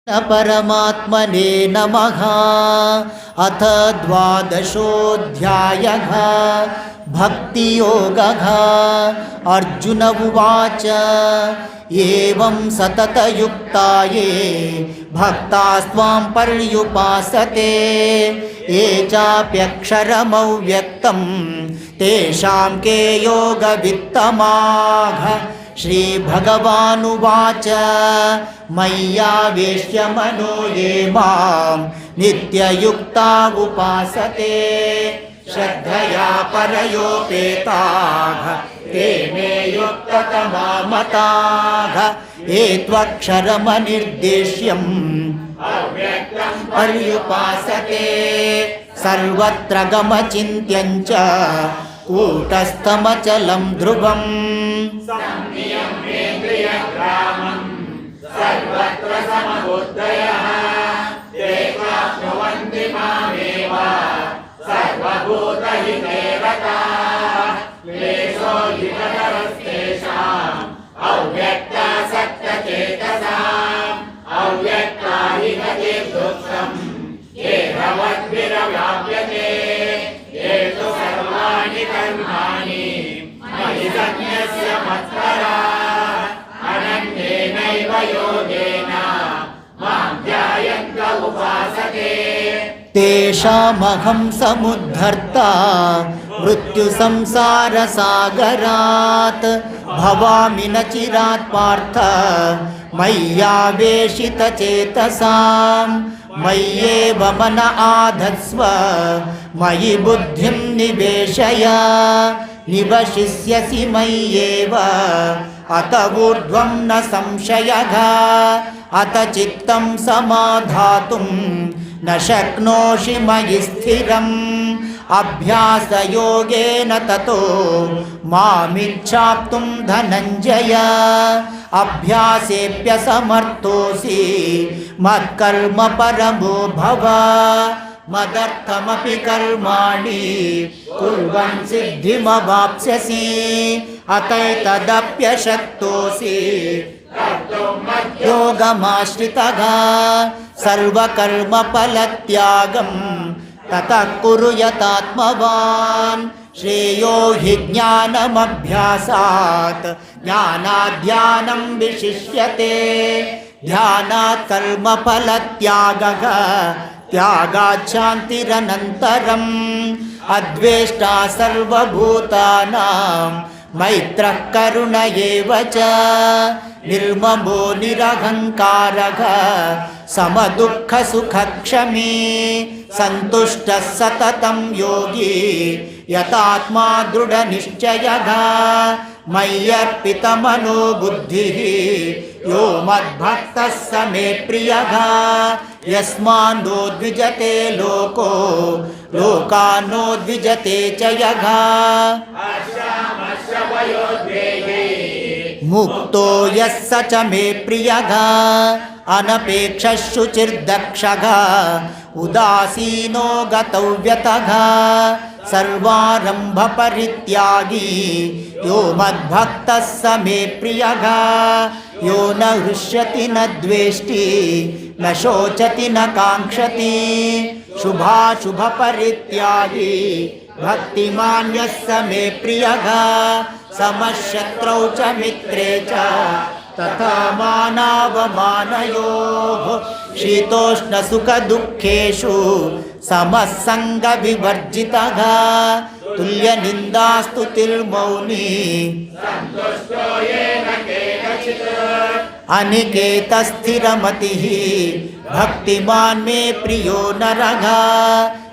परमात्मने नमः। अथ द्वादशोऽध्यायः भक्तियोगः। अर्जुन उवाच एवं सततयुक्ता ये भक्तास्त्वां पर्युपासते ये चाप्यक्षरमव्यक्तं तेषां के योगवित्तमाः। श्रीभगवानुवाच मय्यावेश्य मनो ये मां नित्ययुक्ता उपासते श्रद्धया परयोपेताः ते मे युक्ततमा मताः। ये त्वक्षरमनिर्देश्यम् अव्यक्तं पर्युपासते सर्वत्र गमचिन्त्यं च कूटस्थमचलं ध्रुवम् संयम्येन्द्रियग्रामं सर्वत्र समबुद्धयः ते प्राप्नुवन्ति मामेव सर्वभूतहिते रताः। क्लेशो विगतस्तेषाम् अव्यक्तासक्तचेतसाम् अव्यक्ता हि गतिर्दुःखम् येनवद्भिरव्याप्यते। ये तु सर्वाणि कर्माणि मयि सन्न्यस्य मत्पराः अनन्येनैव योगेन मां ध्यायन्त उपासते तेषामहं समुद्धर्ता मृत्युसंसारसागरात्। भवामि न चिरात् पार्थ मय्यावेशितचेतसां मय्येव मन आधत्स्व मयि बुद्धिं निवेशय निवशिष्यसि मय्येव अत ऊर्ध्वं न संशयः। अत चित्तं समाधातुं न शक्नोषि मयि स्थिरम् अभ्यासयोगेन ततो मामिच्छाप्तुं धनञ्जय। अभ्यासेऽप्यसमर्थोऽसि मत्कर्म परमो भव मदर्थमपि कर्माणि कुर्वन् सिद्धिमवाप्स्यसि अतैतदप्यशक्तोऽसि योगमाश्रितः सर्वकर्मफलत्यागं ततः कुरु यतात्मवान्। श्रेयो हि ज्ञानमभ्यासात् ज्ञानाद्ध्यानं विशिष्यते ध्यानात् कर्मफलत्यागः त्यागात् शान्तिरनन्तरम्। अद्वेष्टा सर्वभूतानां मैत्रः करुण एव च निर्ममो निरहङ्कारः समदुःखसुखक्षमी सन्तुष्टः सततं योगी यतात्मा दृढनिश्चयः। मय्यर्पितमनो बुद्धिः यो मद्भक्तः स मे प्रियः। यस्मान्नो द्विजते लोको लोकान्नो द्विजते च यः। मुक्तो यः स च मे प्रियः अनपेक्षः शुचिर्दक्षः उदासीनो गतव्यतः सर्वारम्भपरित्यागी यो मद्भक्तः स मे प्रियः। यो न हृष्यति न द्वेष्टि न शोचति न काङ्क्षति शुभाशुभपरित्यागी भक्तिमान् यः स मे प्रियः। समशत्रौ च मित्रे च तथा मानावमानयोः शीतोष्णसुखदुःखेषु समः सङ्गविवर्जितः तुल्यनिन्दास्तुतिर्मौनी सन्तुष्टो येन केनचित् अनिकेतस्थिरमतिः भक्तिमान् मे प्रियो नरः।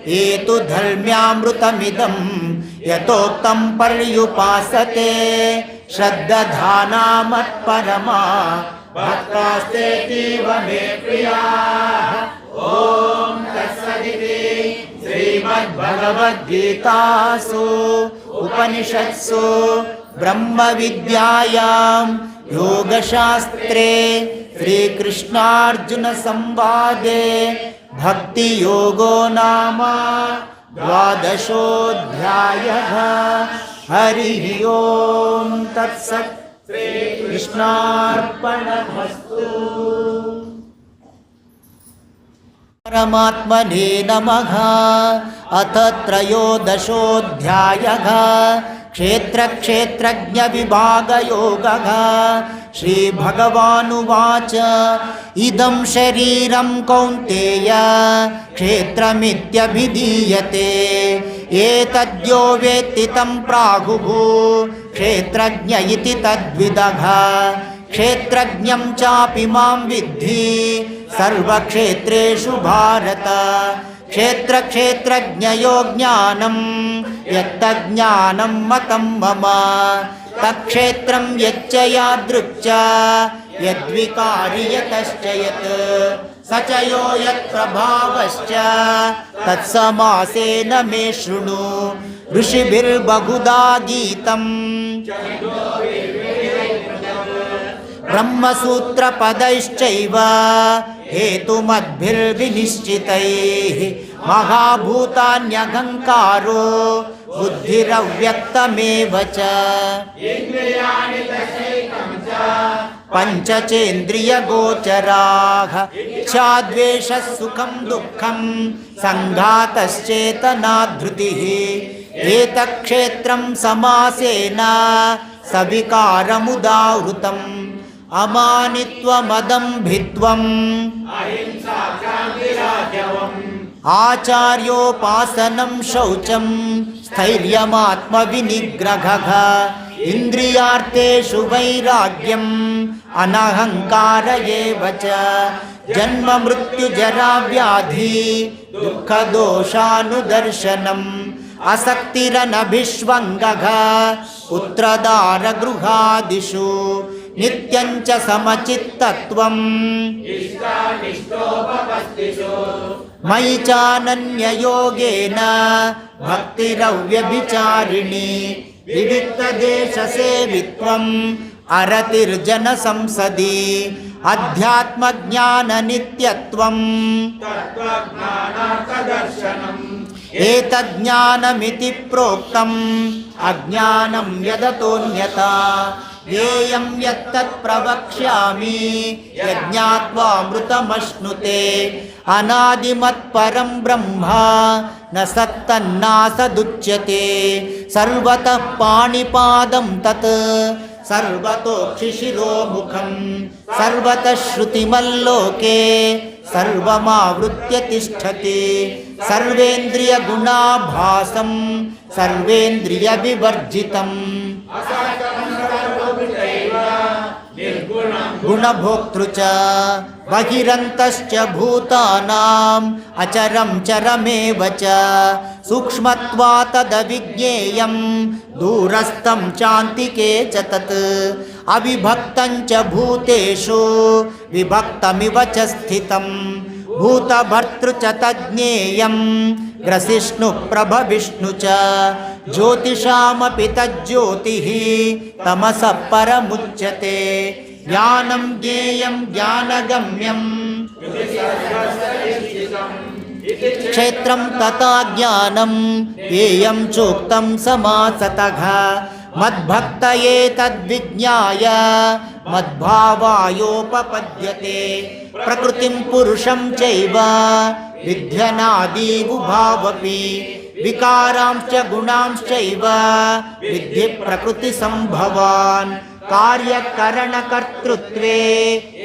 ये तु धर्म्यामृतमिदं यतोक्तं पर्युपासते श्रद्धाना मत्परमा भक्तास्तेतीव मे प्रियाः। ॐ तत्सदिति श्रीमद्भगवद्गीतासु उपनिषत्सु ब्रह्मविद्यायां योगशास्त्रे श्रीकृष्णार्जुनसंवादे भक्तियोगो नाम द्वादशोऽध्यायः। हरिः ओं तत्सत्। श्रीकृष्णार्पणमस्तु। परमात्मने नमः। अथ त्रयोदशोऽध्यायः क्षेत्रक्षेत्रज्ञविभागयोगः। श्रीभगवानुवाच इदं शरीरं कौन्तेय क्षेत्रमित्यभिधीयते एतद्यो वेत्ति तं प्राहुः क्षेत्रज्ञ इति तद्विदः। क्षेत्रज्ञं चापि मां विद्धि सर्वक्षेत्रेषु भारत। क्षेत्रक्षेत्रज्ञयो ज्ञानं यत्तज्ज्ञानं मतं मम तत्क्षेत्रं यच्च यादृक् च यद्विकारि यतश्च यत् स च यो यत्प्रभावश्च तत्समासेन मे शृणु। ऋषिभिर्बहुधा गीतं ब्रह्मसूत्रपदैश्चैव हेतुमद्भिर्विनिश्चितैः महाभूतान्यहङ्कारो बुद्धिरव्यक्तमेव च पञ्चचेन्द्रियगोचराः इच्छाद्वेषः सुखं दुःखं सङ्घातश्चेतना धृतिः एतत्क्षेत्रं समासेन सविकारमुदाहृतम् अमानित्वमदम्भित्वम् आचार्योपासनं शौचं स्थैर्यमात्मविनिग्रहः इन्द्रियार्थेषु वैराग्यम् अनहङ्कार एव च जन्म मृत्युजरा व्याधि दुःखदोषानुदर्शनम् असक्तिरनभिष्वङ्गः पुत्रदारगृहादिषु नित्यं च समचित्तत्वम् मयि चानन्ययोगेन भक्तिरव्यभिचारिणी विविक्तदेशसेवित्वम् अरतिर्जनसंसदि अध्यात्मज्ञाननित्यत्वम् एतज्ज्ञानमिति प्रोक्तम् अज्ञानं यदतोऽन्यथा ज्ञेयं यत्तत् प्रवक्ष्यामि यज्ञात्वामृतमश्नुते अनादिमत्परं ब्रह्म न सत्तन्नासदुच्यते सर्वतः पाणिपादं तत् सर्वतोक्षिशिरोमुखं सर्वतः श्रुतिमल्लोके सर्वमावृत्य तिष्ठति सर्वेन्द्रियगुणाभासं सर्वेन्द्रियविवर्जितम् गुणभोक्तृ च बहिरन्तश्च भूतानाम् अचरं चरमेव च सूक्ष्मत्वात् तदविज्ञेयं दूरस्थं चान्तिके च तत् अविभक्तं च भूतेषु विभक्तमिव च स्थितं भूतभर्तृ च तज्ज्ञेयं ग्रसिष्णुप्रभविष्णु च ज्योतिषामपि तज्ज्योतिः तमसः परमुच्यते ज्ञानं ज्ञेयं ज्ञानगम्यं क्षेत्रं तथा ज्ञानं ज्ञेयं चोक्तं समासतः मद्भक्तये तद्विज्ञाय मद्भावायोपपद्यते प्रकृतिं पुरुषं चैव विध्यनादीवुभावपि विकारांश्च गुणांश्चैव विद्धि प्रकृतिसम्भवान् कार्यकरणकर्तृत्वे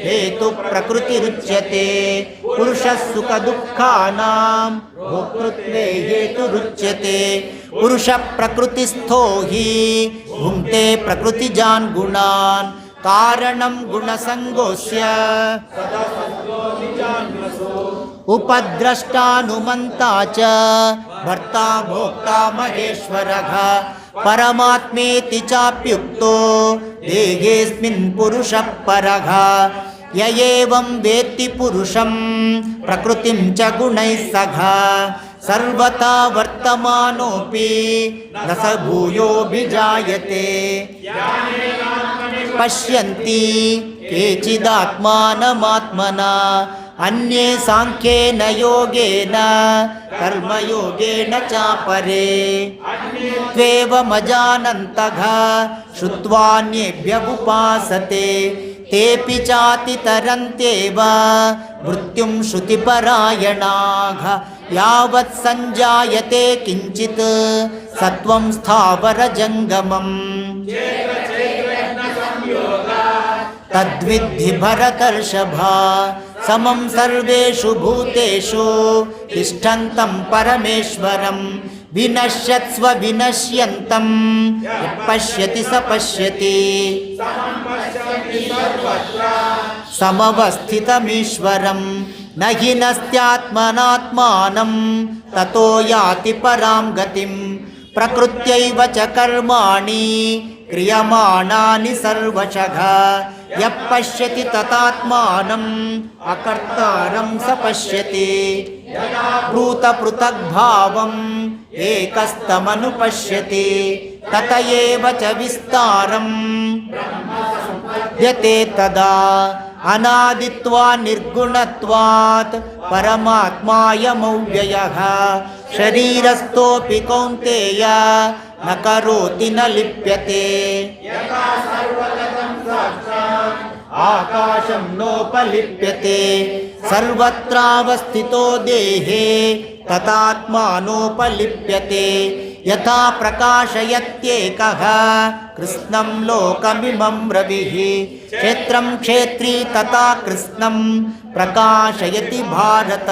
हेतु प्रकृतिरुच्यते पुरुषः सुखदुःखानां भोक्तृत्वे हेतुरुच्यते पुरुषः प्रकृतिस्थो हि भुङ्क्ते प्रकृतिजान् गुणान् कारणं गुणसङ्गोऽस्य उपद्रष्टानुमन्ता च भर्ता भोक्ता महेश्वरः परमात्मेति चाप्युक्तो देहेऽस्मिन् पुरुषः परः य एवं वेत्ति पुरुषं प्रकृतिं च गुणैः सह सर्वथा वर्तमानोऽपि न स भूयोऽभिजायते पश्यन्ति केचिदात्मानमात्मना अन्ये साङ्ख्येन योगेन कर्मयोगेन चापरे त्वेवमजानन्तः श्रुत्वान्येभ्य उपासते तेऽपि चातितरन्त्येव मृत्युं श्रुतिपरायणाः यावत् सञ्जायते किञ्चित् सत्त्वं स्थावरजङ्गमम् तद्विद्धि भरतर्षभा समं सर्वेषु भूतेषु तिष्ठन्तं परमेश्वरं विनश्यत्स्व विनश्यन्तं यः पश्यति स पश्यति समवस्थितमीश्वरं न हि नस्त्यात्मनात्मानं ततो याति परां गतिं प्रकृत्यैव च कर्माणि क्रियमाणानि सर्वशः यः पश्यति ततात्मानम् अकर्तारं स पश्यति भूतपृथग्भावम् एकस्तमनुपश्यति तत एव च विस्तारम् यते तदा अनादित्वा निर्गुणत्वात् परमात्मायमव्ययः शरीरस्थोऽपि कौन्तेय न करोति न लिप्यते आकाशं नोपलिप्यते सर्वत्रावस्थितो देहे तथात्मानोपलिप्यते यथा प्रकाशयत्येकः कृत्स्नं लोकमिमं रविः क्षेत्रं क्षेत्री तथा कृत्स्नं प्रकाशयति भारत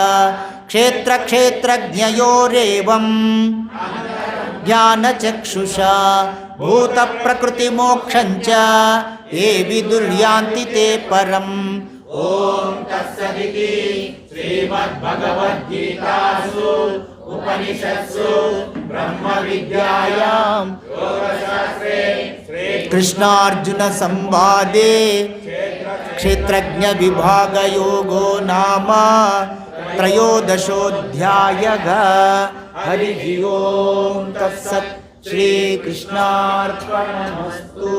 क्षेत्रक्षेत्रज्ञयोरेवं ज्ञानचक्षुषा भूतप्रकृतिमोक्षञ्च ये विदुर्यान्ति ते परम् ॐ तत्सदिति श्रीमद्भगवद्गीतासु उपनिषत्सु ब्रह्मविद्यायां योगशास्त्रे कृष्णार्जुनसंवादे क्षेत्रज्ञविभागयोगो नाम त्रयोदशोऽध्यायः हरिः ओं तत्सत् श्रीकृष्णार्पणमस्तु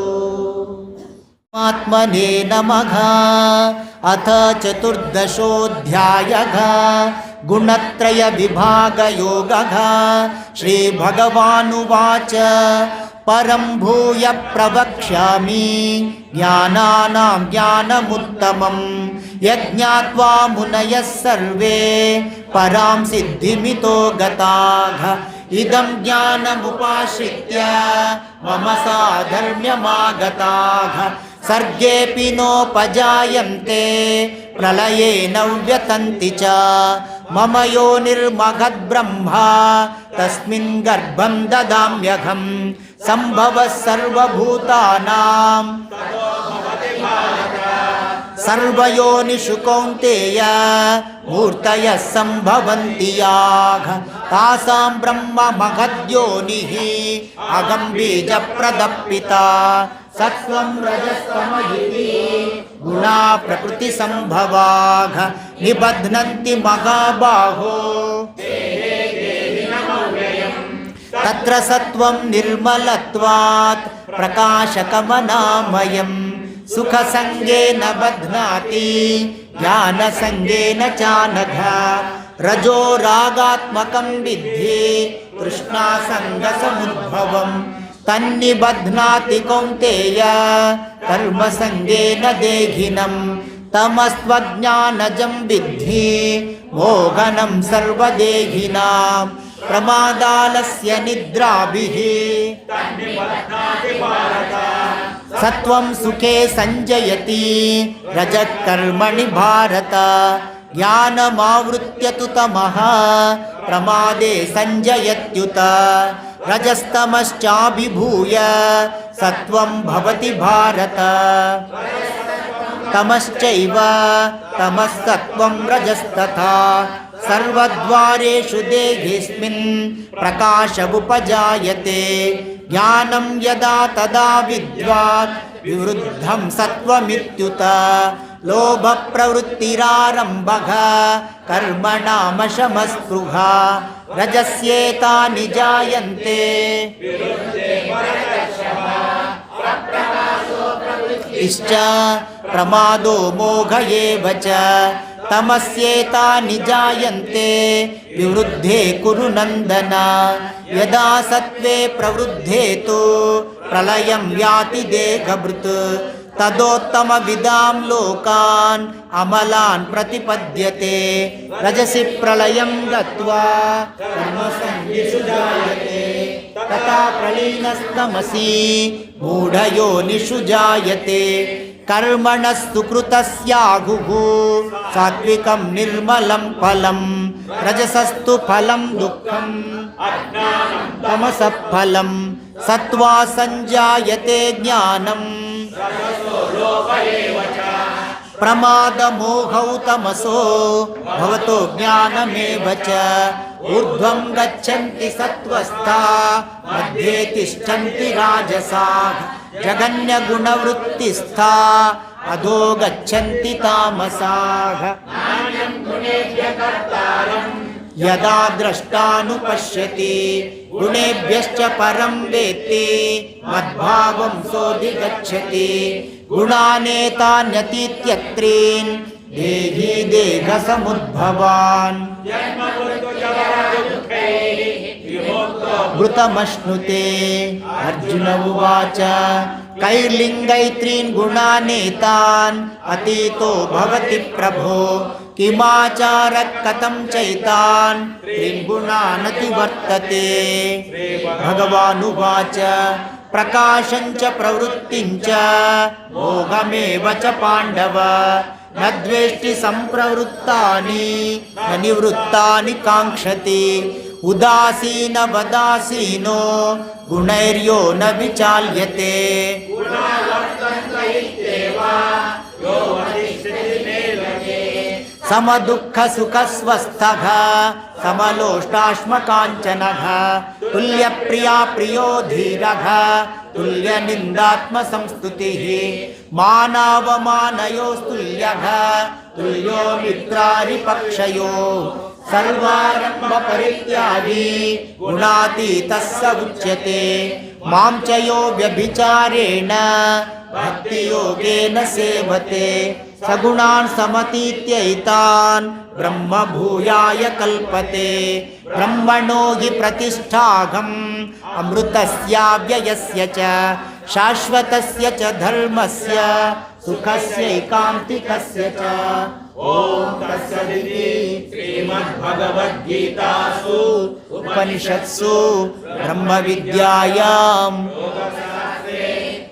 आत्मने नमः अथ चतुर्दशोऽध्यायः गुणत्रयविभागयोगः श्रीभगवानुवाच परं भूय प्रवक्ष्यामि ज्ञानानां ज्ञानमुत्तमं यज्ञात्वा मुनयः सर्वे परां सिद्धिमितो गताः इदं ज्ञानमुपाश्रित्य मम साधर्म्यमागताः सर्गेऽपि नोपजायन्ते प्रलये न व्यतन्ति च मम योनिर्महद्ब्रह्मा तस्मिन् गर्भं ददाम्यहं सम्भवः सर्वभूतानां सर्वयोनिषु कौन्तेय मूर्तयः सम्भवन्ति याः तासां ब्रह्म महद्योनिः अहं बीजप्रदः पिता सत्त्वं रजस्तमः गुणा प्रकृतिसम्भवाः निबध्नन्ति महाबाहो तत्र सत्त्वं निर्मलत्वात् प्रकाशकमनामयम् सुखसङ्गेन बध्नाति ज्ञानसङ्गेन चानघ रजो रागात्मकं विद्धि तृष्णासङ्गसमुद्भवम् तन्निबध्नाति कौन्तेय कर्मसङ्गेन देहिनं तमस्त्वज्ञानजं विद्धि मोहनं सर्वदेहिनां प्रमादालस्य निद्राभिः सत्त्वं सुखे संजयति रजः कर्मणि भारत ज्ञानमावृत्य तु तमः प्रमादे संजयत्युत रजस्तमश्चाभिभूय सत्त्वं भवति भारत तमश्चैव तमस्सत्त्वं रजस्तथा सर्वद्वारेषु देहेऽस्मिन् प्रकाशमुपजायते ज्ञानं यदा तदा विद्वान् विवृद्धं सत्त्वमित्युत लोभप्रवृत्तिरारम्भः कर्मणामशमस्पृहा रजस्येतानि जायन्ते इश्च प्रमादो मोह एव च तमस्येतानि जायन्ते विवृद्धे कुरु नन्दन यदा सत्त्वे प्रवृद्धे तु प्रलयं याति देहभृत् तदोत्तमविदां लोकान् अमलान् प्रतिपद्यते रजसि प्रलयं गत्वा कर्मसङ्गिषु जायते तथा प्रलीनस्तमसि मूढयोनिषु जायते कर्मणः सुकृतस्याहुः सात्विकं निर्मलं फलं रजसस्तु फलं दुःखं तमसः फलं सत्त्वा संजायते ज्ञानं प्रमादमोहौ तमसो भवतो ज्ञानमेव च ऊर्ध्वं गच्छन्ति सत्त्वस्था मध्ये तिष्ठन्ति राजसाः जगन्यगुणवृत्तिस्था अधो गच्छन्ति तामसाः यदा द्रष्टानुपश्यति गुणेभ्यश्च परं वेत्ति मद्भावं सोऽधिगच्छति गुणानेतान्यतीत्यत्रीन् देही देहसमुद्भवान् मृतमश्नुते अर्जुन उवाच कैर्लिङ्गैत्रीन् गुणानेतान् अतीतो भवति प्रभो किमाचारः कथं चैतान् त्रीन् गुणानतिवर्तते भगवानुवाच प्रकाशं च प्रवृत्तिं च मोहमेव च पाण्डव न द्वेष्टि सम्प्रवृत्तानि न निवृत्तानि काङ्क्षति उदासीनवदासीनो गुणैर्यो न विचाल्यते समदुःखसुखस्वस्थः समलोष्टाश्मकाञ्चनः तुल्यप्रिया प्रियो धीरः तुल्यनिन्दात्मसंस्तुतिः मानावमानयोस्तुल्यः तुल्यो मित्रारिपक्षयो सर्वारम्भपरित्यागी गुणातीतः स उच्यते मां च यो व्यभिचारेण भक्तियोगेन सेवते सगुणान् समतीत्यैतान् ब्रह्मभूयाय कल्पते ब्रह्मणो हि प्रतिष्ठाहम् अमृतस्याव्ययस्य च शाश्वतस्य च धर्मस्य सुखस्यैकान्तिकस्य च ॐ तत्सदिति श्रीमद्भगवद्गीतासु उपनिषत्सु ब्रह्मविद्यायां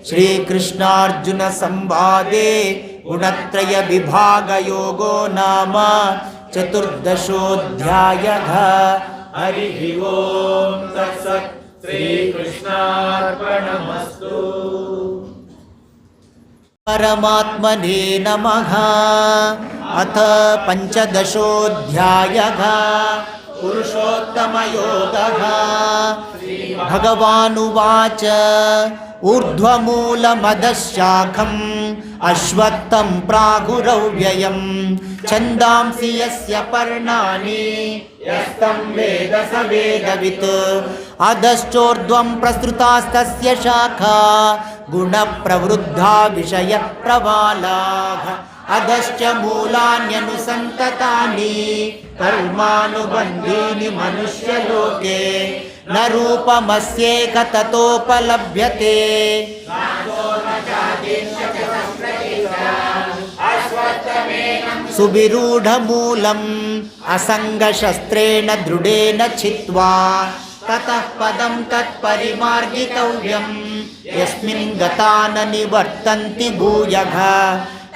श्रीकृष्णार्जुन संवादे गुणत्रय विभागयोगो नाम चतुर्दशोऽध्यायः। हरिः ओम् तत्सत् श्रीकृष्णार्पणमस्तु। परमात्मने नमः। अथ पञ्चदशोऽध्यायः पुरुषोत्तमयोगः। भगवानुवाच ऊर्ध्वमूलमधःशाखम् अश्वत्थं प्रागुरव्ययम् छन्दांसि यस्य पर्णानि यस्तं वेद स वेदवित् अधश्चोर्ध्वं प्रसृतास्तस्य शाखा गुणप्रवृद्धा विषयप्रवालाः अधश्च मूलान्यनुसन्ततानि कर्मानुबन्धीनि मनुष्यलोके न रूपमस्येक ततोपलभ्यते सुविरूढमूलम् असङ्गशस्त्रेण दृढेन छित्त्वा ततः पदं तत्परिमार्गितव्यम् यस्मिन् गता न निवर्तन्ति भूयः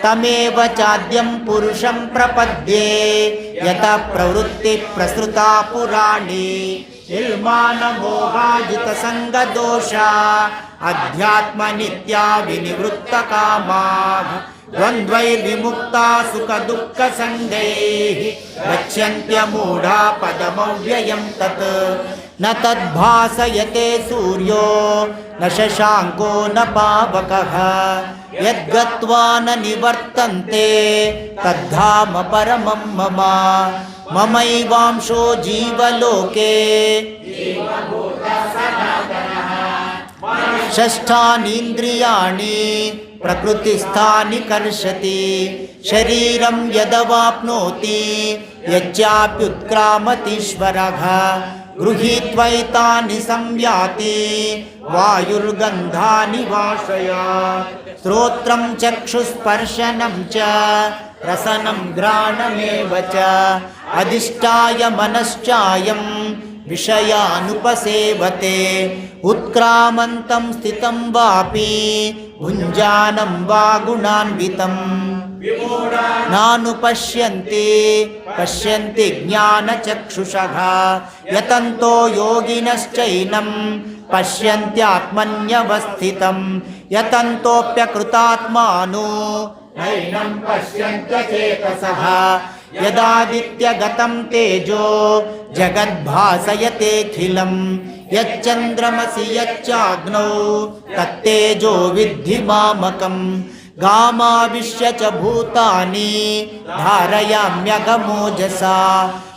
तमेव चाद्यं पुरुषं प्रपद्ये यतः प्रवृत्तिः प्रसृता पुराणी निर्माणमोहाजितसङ्गदोषा अध्यात्मनित्या विनिवृत्तकामाः द्वन्द्वैर्विमुक्ता सुखदुःखसङ्गैः गच्छन्त्यमूढा पदमव्ययं तत् न तद्भासयते सूर्यो न शशाङ्को न पावकः यद्गत्वा न निवर्तन्ते तद्धाम परमं मम ममैवांशो जीवलोके षष्ठानीन्द्रियाणि प्रकृतिस्थानि कर्षति शरीरं यदवाप्नोति यच्चाप्युत्क्रामतीश्वरः गृहीत्वैतानि संयाति वायुर्गन्धानि वाशयात् श्रोत्रं चक्षुस्पर्शनं च रसनं घ्राणमेव च अधिष्ठाय मनश्चायं विषयानुपसेवते उत्क्रामन्तं स्थितं वापि भुञ्जानं वा गुणान्वितं नानुपश्यन्ति पश्यन्ति ज्ञानचक्षुषः यतन्तो योगिनश्चैनं पश्यन्त्यात्मन्यवस्थितं यतन्तोऽप्यकृतात्मानो नैनं पश्यन्त्यचेतसः यदादित्यगतं तेजो जगद्भासयतेऽखिलं यच्चन्द्रमसि यच्चाग्नौ तत्तेजो विद्धि मामकम् गामाविश्य च भूतानि धारयाम्यघमोजसा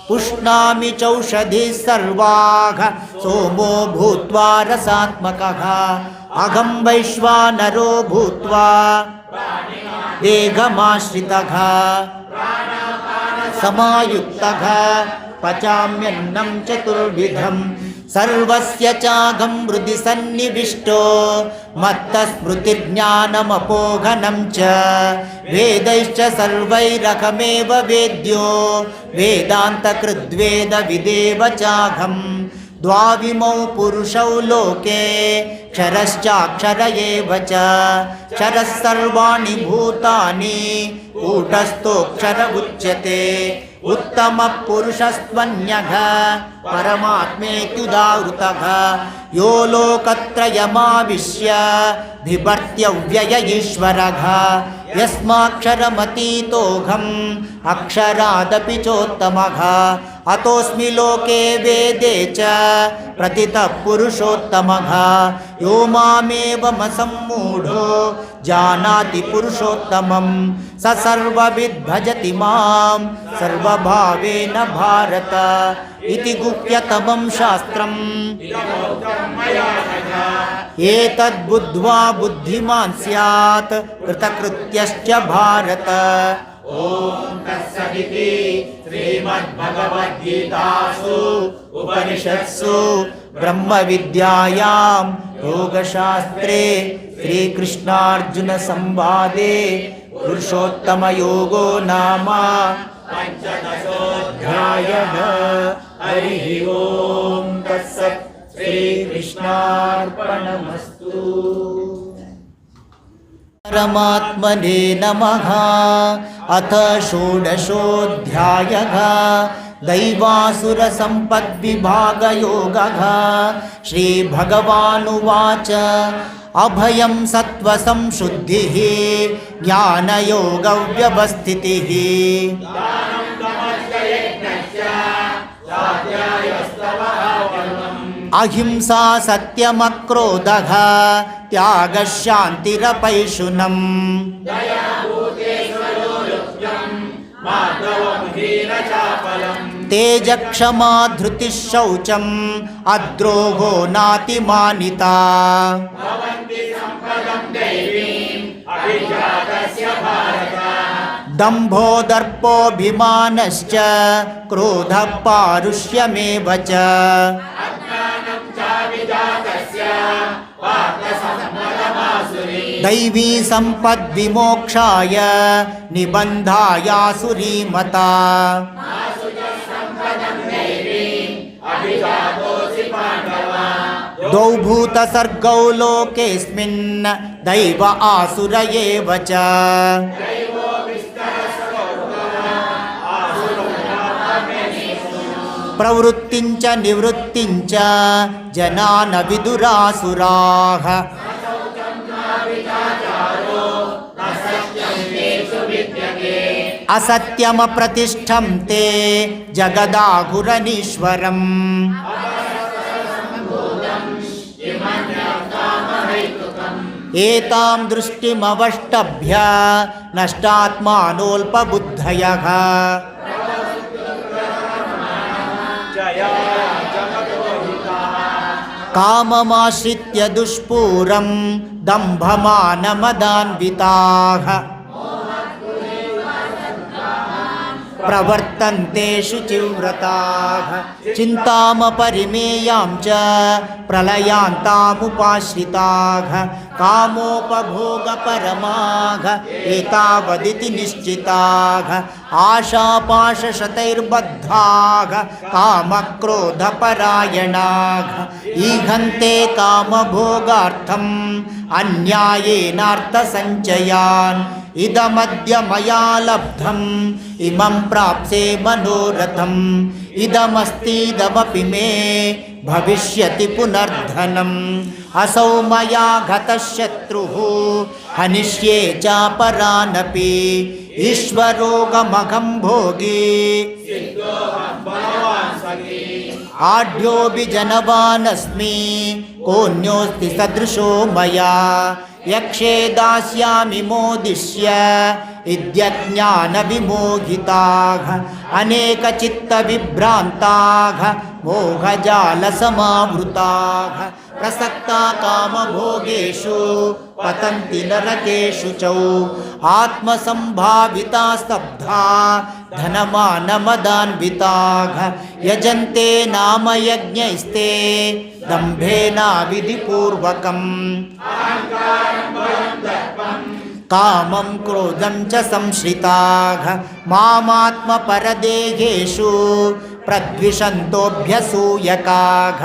पुष्णामि चौषधिः सर्वाः सोमो भूत्वा रसात्मकः अहं वैश्वानरो भूत्वा देहमाश्रितः समायुक्तः पचाम्यन्नं चतुर्विधं सर्वस्य चाहं हृदि सन्निविष्टो मत्तस्मृतिर्ज्ञानमपोघनं च वेदैश्च सर्वैरहमेव वेद्यो वेदान्तकृद्वेदविदेव चाहं द्वाविमौ पुरुषौ लोके क्षरश्चाक्षर एव च क्षरः सर्वाणि भूतानि कूटस्थोऽक्षर उच्यते उत्तमः पुरुषस्त्वन्यः परमात्मेत्युदाहृतः यो लोकत्रयमाविश्य बिभर्त्यव्यय ईश्वरः यस्माक्षरमतीतोऽहम् अक्षरादपि चोत्तमः अतोऽस्मि लोके वेदे च प्रतितः पुरुषोत्तमः यो मामेवमसम्मूढो जानाति पुरुषोत्तमं स सर्वविद् भजति मां सर्वभावेन भारत इति गुह्यतमं शास्त्रम् एतद्बुद्ध्वा बुद्धिमान् स्यात् कृतकृत्यश्च भारत। ओम तत्सदिति श्रीमद्भगवद्गीतासु उपनिषत्सु ब्रह्मविद्यायां योगशास्त्रे श्रीकृष्णार्जुनसंवादे पुरुषोत्तमयोगो नाम पंचदशोऽध्यायः। हरिः ओम तत्सत्। श्रीकृष्णार्पणमस्तु। परमात्मने नमः। अथ षोडशोऽध्यायः दैवासुरसम्पद्विभागयोगः। श्रीभगवानुवाच अभयं सत्त्वसंशुद्धिः ज्ञानयोगव्यवस्थितिः अहिंसा सत्यमक्रोधः त्यागः शान्तिरपैशुनम् तेजक्षमा धृतिः शौचम् अद्रोहो नातिमानिता दम्भो दर्पोऽभिमानश्च क्रोधः पारुष्यमेव च दैवी सम्पद्विमोक्षाय निबन्धायासुरीमता द्वौ भूतसर्गौ लोकेऽस्मिन् दैव आसुर एव च प्रवृत्तिञ्च निवृत्तिञ्च जना न विदुरासुराः असत्यमप्रतिष्ठं ते जगदाहुरनीश्वरम् एतां दृष्टिमवष्टभ्य नष्टात्मानोऽल्पबुद्धयः काममाश्रित्य दुष्पूरं दम्भमानमदान्विताः प्रवर्तन्ते शुचिव्रताः चिन्तामपरिमेयां च प्रलयान्तामुपाश्रिताः कामोपभोगपरमाः एतावदिति निश्चिताः आशापाशशतैर्बद्धाः कामक्रोधपरायणाः ईहन्ते कामभोगार्थम् अन्यायेनार्थसञ्चयान् इदमद्य मया लब्धम् इमं प्राप्से मनोरथम् इदमस्तीदमपि मे भविष्यति पुनर्धनम् असौ मया घतः शत्रुः हनिष्ये चापरानपि ईश्वरोऽहमघं भोगी आढ्योऽपि जनवानस्मि कोऽन्योऽस्ति सदृशो मया यक्षे दास्यामि मोदिष्य इत्यज्ञानविमोहिताः अनेकचित्तविभ्रान्ताः मोहजालसमावृताः प्रसक्ता कामभोगेषु पतन्ति नरकेषु च आत्मसम्भाविता स्तब्धा धनमानमदान्विताः यजन्ते नाम यज्ञैस्ते दम्भेनाविधिपूर्वकम् कामं क्रोधं च संश्रिताः मामात्मपरदेहेषु प्रद्विषन्तोऽभ्यसूयकाः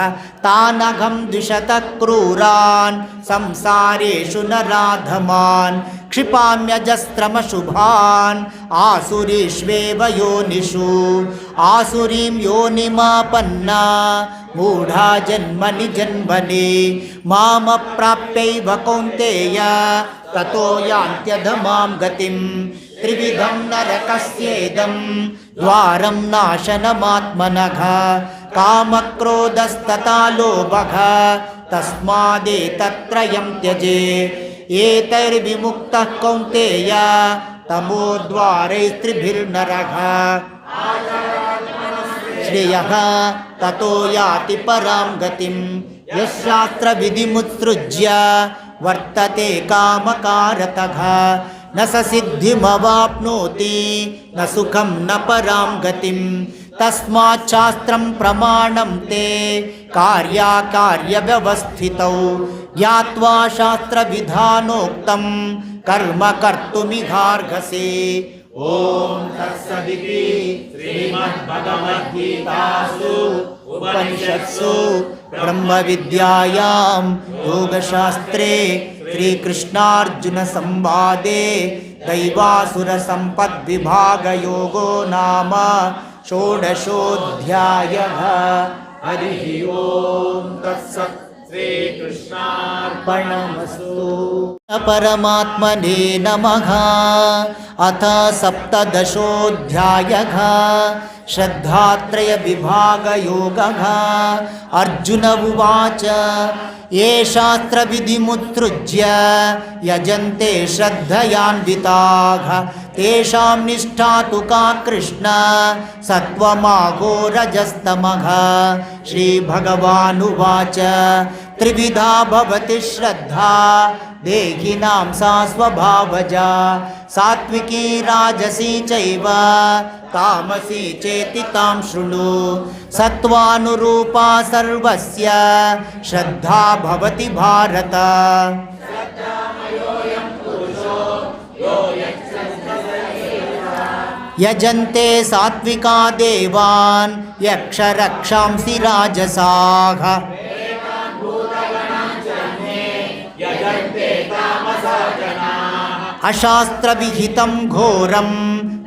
तानघं द्विषतः क्रूरान् संसारेषु नराधमान् क्षिपाम्यजस्रमशुभान् आसुरीष्वेव योनिषु आसुरीं योनिमापन्ना मूढा जन्मनि जन्मनि मामप्राप्यैव कौन्तेय ततो यान्त्यधमां गतिं त्रिविधं नरकस्येदं द्वारं नाशनमात्मनः कामक्रोधस्तथा लोभः तस्मादेतत्त्रयं त्यजे एतैर्विमुक्तः कौन्तेय तमोद्वारैस्त्रिभिर्नरः श्रेयः ततो याति परां गतिं यशास्त्रविधिमुत्सृज्य वर्तते कामकारतः न स सिद्धिमवाप्नोति न सुखं न परां गतिं तस्मात् शास्त्रं प्रमाणं ते कार्याकार्यव्यवस्थितौ ज्ञात्वा शास्त्रविधानोक्तं कर्म कर्तुमिहार्हसि। ओम तत्सदिति श्रीमद्भगवद्गीतासु उपनिषत्सु ब्रह्मविद्यायां योगशास्त्रे श्रीकृष्णार्जुनसंवादे दैवासुरसम्पद्विभागयोगो नाम षोडशोऽध्यायः। हरिः ओम तत्सत् श्रीकृष्णार्पणमस्तु। परमात्मने नमः। अथ सप्तदशोऽध्यायः। श्रद्धात्रयविभागयोगः। अर्जुन उवाच ये शास्त्रविधिमुत्सृज्य यजन्ते श्रद्धयान्विताः तेषां निष्ठा तु का कृष्ण सत्त्वमागो रजस्तमः। श्रीभगवानुवाच त्रिविधा भवति श्रद्धा देहिनां सा स्वभावजा सात्विकी राजसी चैव तामसी चेति तां शृणु। सत्त्वानुरूपा सर्वस्य श्रद्धा भवति भारत। यजन्ते सात्विका देवान् यक्षरक्षांसि राजसाः अशास्त्रविहितं घोरं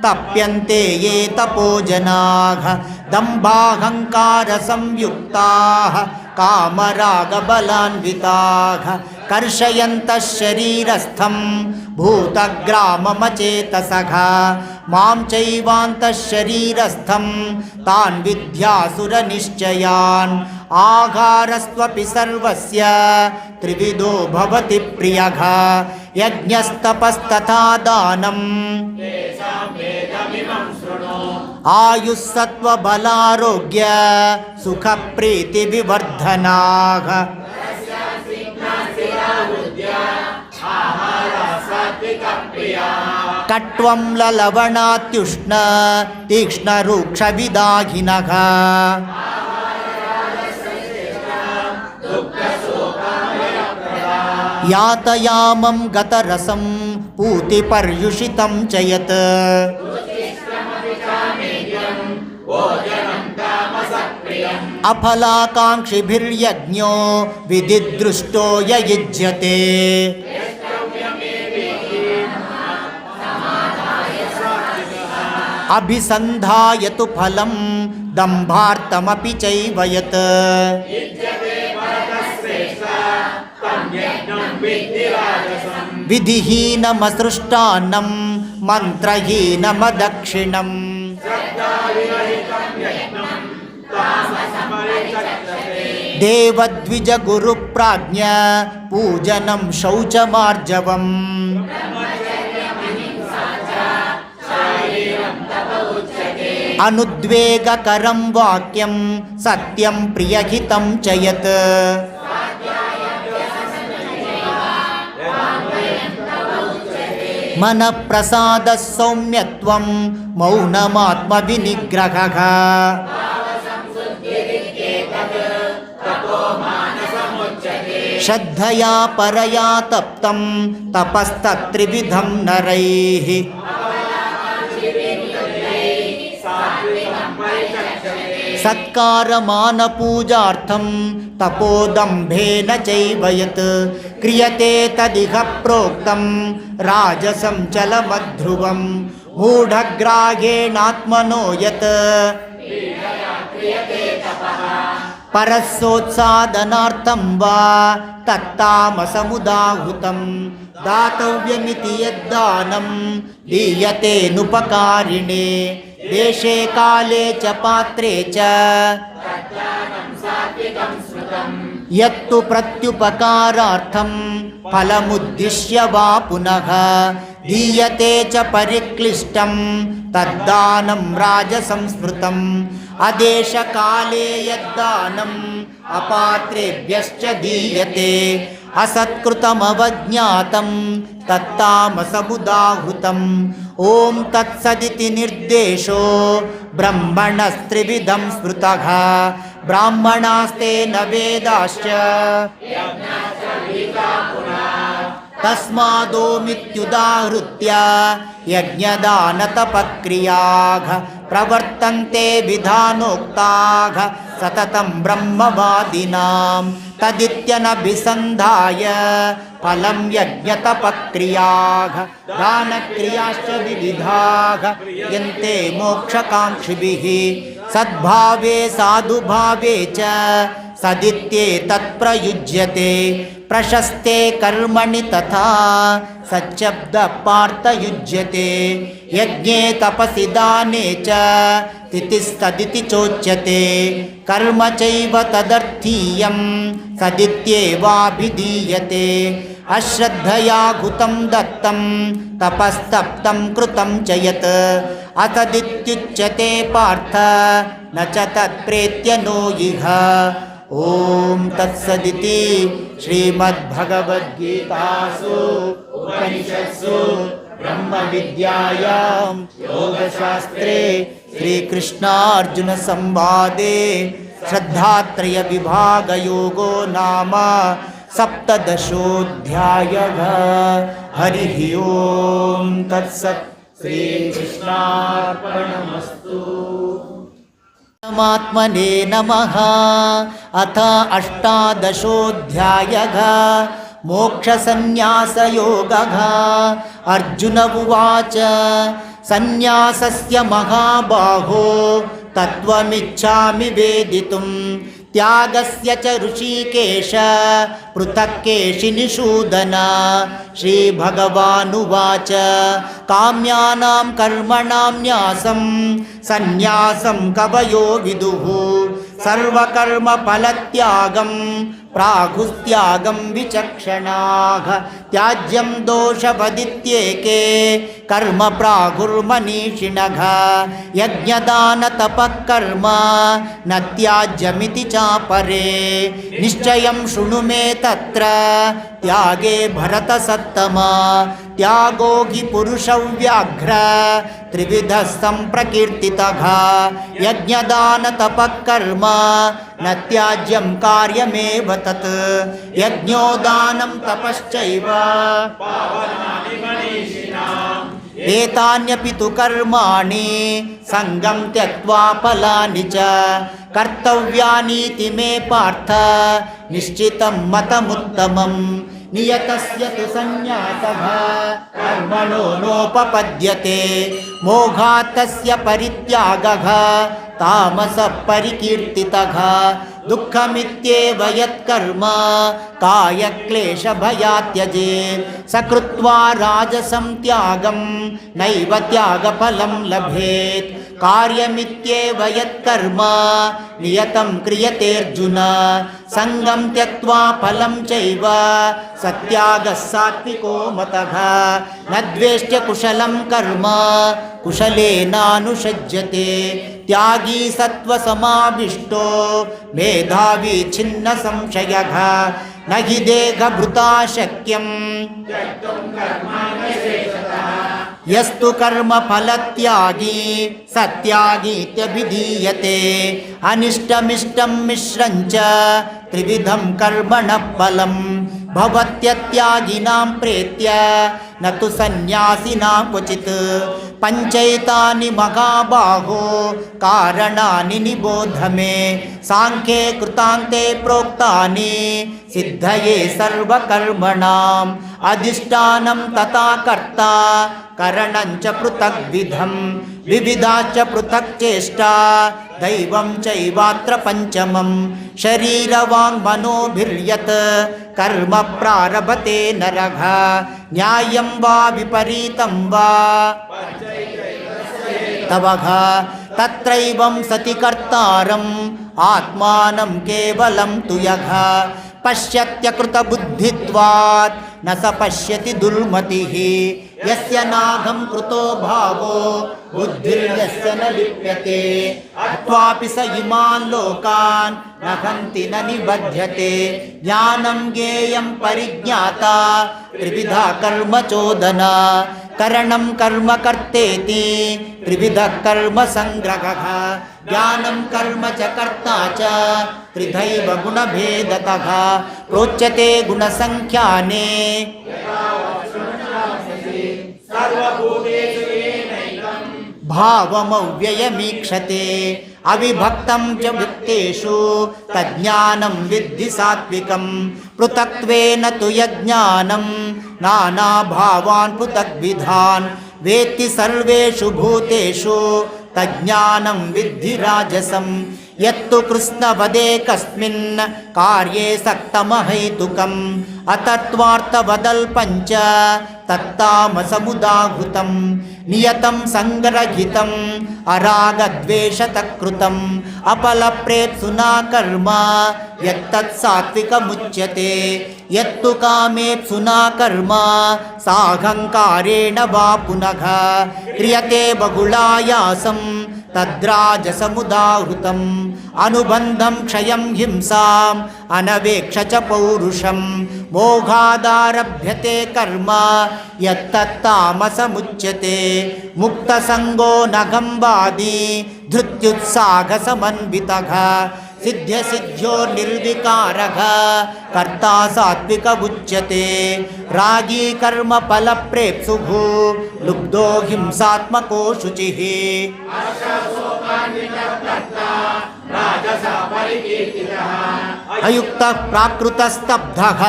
तप्यन्ते ये तपोजनाः दम्भाहङ्कारसंयुक्ताः कामरागबलान्विताः कर्षयन्तः शरीरस्थं भूतग्राममचेतसः मां चैवान्तः शरीरस्थं तान् विद्यासुरनिश्चयान्। आहारस्त्वपि सर्वस्य त्रिविधो भवति प्रियः यज्ञस्तपस्तथा दानं आयुस्सत्त्वबलारोग्य सुखप्रीतिविवर्धनाः। कट्वं ललवणात्युष्ण तीक्ष्णरूक्षविदाहिनः यातयामं गतरसं पूतिपर्युषितं च यत् अफलाकाङ्क्षिभिर्यज्ञो विधिदृष्टो य युज्यते अभिसन्धाय तु फलं दम्भार्थमपि चैव यत् विधिहीनमसृष्टान्नं मन्त्रहीनमदक्षिणम् देवद्विजगुरुप्राज्ञ पूजनं शौचमार्जवम् अनुद्वेगकरं वाक्यं सत्यं प्रियहितं च यत् मनःप्रसादः सौम्यत्वं मौनमात्मविनिग्रहः श्रद्धया परया तप्तं तपस्तत्त्रिविधं नरैः सत्कारमानपूजार्थं तपोदम्भेन चैव यत् क्रियते तदिह प्रोक्तं राजसं चलमध्रुवं मूढग्राहेणात्मनो यत् परस्योत्सादनार्थं वा तत्तामसमुदाहुतं दातव्यमिति यद्दानं दीयतेऽनुपकारिणे देशे काले च पात्रे च यत्तु प्रत्युपकारार्थं फलमुद्दिश्य वा पुनः दीयते च परिक्लिष्टं तद्दानं राजसंस्मृतम् अदेशकाले यद्दानम् अपात्रेभ्यश्च दीयते असत्कृतमवज्ञातं तत्तामसमुदाहुतम् ॐ तत्सदिति निर्देशो ब्रह्मणस्त्रिविधं स्मृतः ब्राह्मणास्तेन वेदाश्च तस्मादोमित्युदाहृत्य यज्ञदानतपक्रियाः प्रवर्तन्ते विधानोक्ताः सततं ब्रह्मवादिनां तदित्यनभिसन्धाय फलं यज्ञतपक्रियाः दानक्रियाश्च विविधाः यन्ते मोक्षकाङ्क्षिभिः सद्भावे साधुभावे च सदित्येतत्प्रयुज्यते प्रशस्ते कर्मणि तथा सच्शब्दपार्थयुज्यते यज्ञे तपसि दाने च तिथिस्तदिति चोच्यते कर्म चैव तदर्थीयं सदित्येवाभिधीयते अश्रद्धया घुतं दत्तं तपस्तप्तं कृतं च यत् असदित्युच्यते पार्थ न च तत्प्रेत्य नो इह ॐ तत्सदिति श्रीमद्भगवद्गीतासु उपनिषत्सु ब्रह्मविद्यायां योगशास्त्रे श्रीकृष्णार्जुनसंवादे श्रद्धात्रयविभागयोगो नाम सप्तदशोऽध्यायः। हरिः ओं तत्सत्। श्रीकृष्णार्पणमस्तु। परमात्मने नमः। अथ अष्टादशोऽध्यायः। मोक्षसन्न्यासयोगः। अर्जुन उवाच सन्न्यासस्य महाबाहो तत्त्वमिच्छामि वेदितुं त्यागस्य च ऋषिकेश पृथक् केशिनिषूदन। श्रीभगवानुवाच काम्यानां कर्मणां न्यासं सन्न्यासं कवयो विदुः सर्वकर्मफलत्यागं प्राहुस्त्यागं विचक्षणाः। त्याज्यं दोषवदित्येके कर्म प्राहुर्मनीषिणः। यज्ञदानतपः कर्म न त्याज्यमिति चापरे। निश्चयं शृणु मे तत्र त्यागे भरतसत्तमा। त्यागो हि पुरुषव्याघ्र त्रिविधः सम्प्रकीर्तितः यज्ञदानतपः कर्म न त्याज्यं कार्यमेव तत् यज्ञो दानं तपश्चैव एतान्यपि तु कर्माणि सङ्गं त्यक्त्वा फलानि च कर्तव्यानीति मे पार्थ निश्चितं मतमुत्तमम् नियतस्य तु सन्न्यासः कर्मणो नोपपद्यते मोघात् तस्य परित्यागः तामसः परिकीर्तितः दुःखमित्येव यत्कर्म कायक्लेशभयात् त्यजेत् स कृत्वा राजसं त्यागं नैव त्यागफलं लभेत् कार्यमित्येव यत्कर्म नियतं क्रियतेऽर्जुन सङ्गं त्यक्त्वा फलं चैव सत्यागः सात्विको मतः न द्वेष्ट्य कुशलं कर्म कुशलेनानुषज्यते त्यागी सत्त्वसमाविष्टो मेधावी छिन्न संशयः न हि देहभृता शक्यं यस्तु कर्मफलत्यागी सत्यागीत्यभिधीयते अनिष्टमिष्टं मिश्रञ्च त्रिविधं कर्मणः फलं भवत्यत्यागिनां प्रेत्य न तु सन्न्यासिनां क्वचित् पञ्चैतानि महाबाहो कारणानि निबोध मे साङ्ख्ये कृतान्ते प्रोक्तानि सिद्धये सर्वकर्मणाम् अधिष्ठानं तथा कर्ता करणं च पृथग्विधं विविधाश्च पृथक् चेष्टा दैवं चैवात्र पञ्चमं शरीरवाङ्मनोभिर्यत् कर्म प्रारभते नरः न्यायं वा विपरीतं वा तवः तत्रैवं सति कर्तारम् आत्मानं केवलं तु यः पश्यत्यकृतबुद्धित्वात् न स पश्यति दुर्मतिः यस्य नाघं कृतो भावो बुद्धिर्यस्य न लिप्यते अत्वापि स इमान् लोकान् न हन्ति न निबध्यते ज्ञानं ज्ञेयं परिज्ञाता त्रिविधा कर्म चोदना करणं कर्म कर्तेति त्रिविधः कर्म संग्रहः ज्ञानं कर्म च कर्ता च त्रिधैव गुणभेदतः प्रोच्यते गुणसंख्याने भावमव्ययमीक्षते अविभक्तं च वृत्तेषु तज्ज्ञानं विद्धि सात्विकं पृथक्त्वेन तु यज्ञानं नानाभावान् पृथग्विधान् वेत्ति सर्वेषु भूतेषु तज्ज्ञानं विद्धि राजसं यत्तु कृष्णवदे कस्मिन् कार्ये सक्तमहैतुकम् अतत्त्वार्थवदल्पञ्च तत्तामसमुदाहृतं नियतं सङ्ग्रहितम् अरागद्वेषतः कृतम् अपलप्रेप्सुना कर्म यत्तत् सात्विकमुच्यते यत्तु कामेप्सुना कर्म साहङ्कारेण वा पुनः क्रियते बहुलायासं तद्राजसमुदाहृतम् अनुबन्धं क्षयं हिंसाम् अनवेक्ष च पौरुषं मोघादारभ्यते कर्म यत्तत्तामसमुच्यते मुक्तसङ्गो नघं वादी धृत्युत्साहसमन्वितः सिद्ध्यसिद्ध्यो निर्विकारः कर्ता सात्विक उच्यते रागी कर्म फलप्रेप्सुः लुब्धो हिंसात्मको शुचिः अयुक्तः प्राकृतस्तब्धः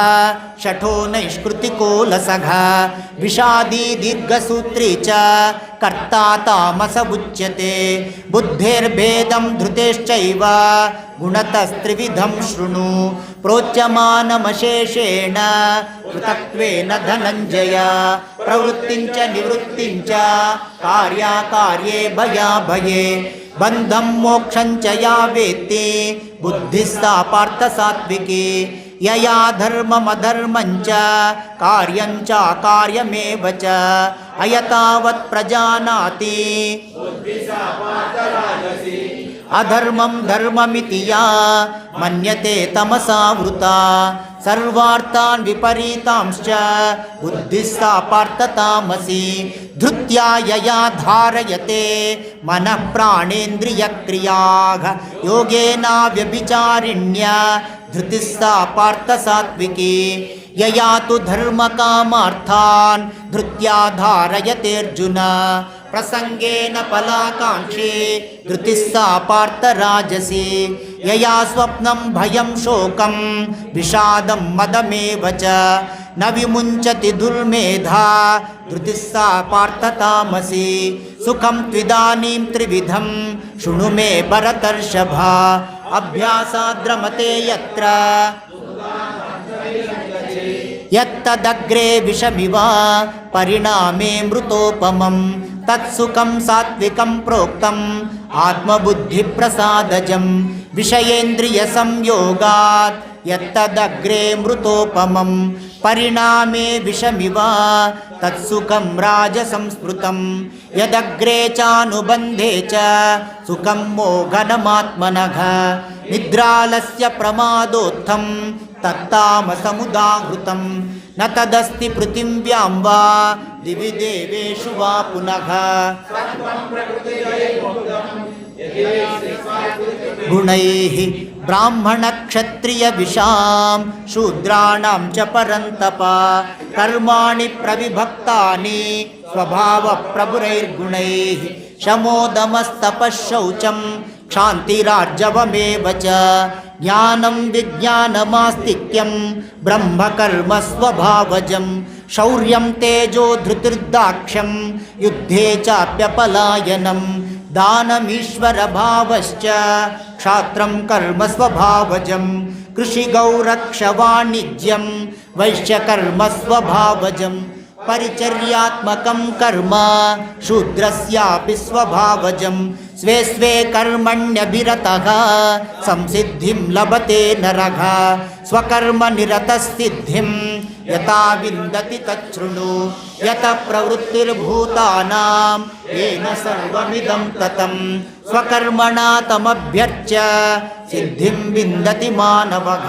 शठो नैष्कृतिको लसः विषादी दीर्घसूत्री च कर्ता तामस उच्यते बुद्धेर्भेदं धृतेश्चैव गुणतस्त्रिविधं शृणु प्रोच्यमानमशेषेण पृथक्त्वेन धनञ्जय प्रवृत्तिं च निवृत्तिं च कार्याकार्ये भयाभये बन्धं मोक्षं च या वेत्ति बुद्धिः सा पार्थ सात्विकी यया धर्ममधर्मं च कार्यं च अकार्यमेव च अयतावत् प्रजानाति अधर्मं धर्ममिति या मन्यते तमसा वृता सर्वार्थान् विपरीतांश्च बुद्धिः सा पार्थ तामसी धृत्या यया धारयते मनः प्राणेन्द्रियक्रियाः योगेनाव्यभिचारिण्या धृतिः सा पार्थ सात्विकी यया तु धर्मकामार्थान् धृत्या धारयते अर्जुन प्रसंगेन फलाकांक्षी धृतिः सा पार्थ राजसी यया स्वप्नं भयं शोकं विषादं मदमेव च न विमुञ्चति दुर्मेधा धृतिः सा पार्थ तामसी सुखं त्विदानीं त्रिविधं शृणु मे भरतर्षभ अभ्यासाद्रमते यत्र यत्तदग्रे विषमिव परिणामे मृतोपमं तत्सुखं सात्विकं प्रोक्तम् आत्मबुद्धिप्रसादजं विषयेन्द्रियसंयोगात् यत्तदग्रे मृतोपमं परिणामे विषमिव तत्सुखं राजसंस्मृतं यदग्रे चानुबन्धे च सुखं मोघनमात्मनः निद्रालस्य प्रमादोत्थं तत्तामसमुदाहृतं न तदस्ति पृथिव्यां वा दिवि देवेषु वा पुनः गुणैः ब्राह्मणक्षत्रियविषां शूद्राणां च परन्तप कर्माणि प्रविभक्तानि स्वभावप्रभुरैर्गुणैः शमोदमस्तपः शौचं क्षान्तिरार्जवमेव च ज्ञानं विज्ञानमास्तिक्यं ब्रह्मकर्म स्वभावजं शौर्यं तेजो धृतिर्दाक्ष्यं युद्धे चाप्यपलायनं दानमीश्वरभावश्च क्षात्रं कर्म स्वभावजं कृषिगौरक्षवाणिज्यं वैश्यकर्म स्वभावजं परिचर्यात्मकं कर्म शूद्रस्यापि स्वभावजं स्वे स्वे कर्मण्यभिरतः संसिद्धिं लभते नरः स्वकर्मनिरतसिद्धिं यथा विन्दति तच्छृणु यतः प्रवृत्तिर्भूतानां येन सर्वमिदं ततं स्वकर्मणा तमभ्यर्च्य सिद्धिं विन्दति मानवः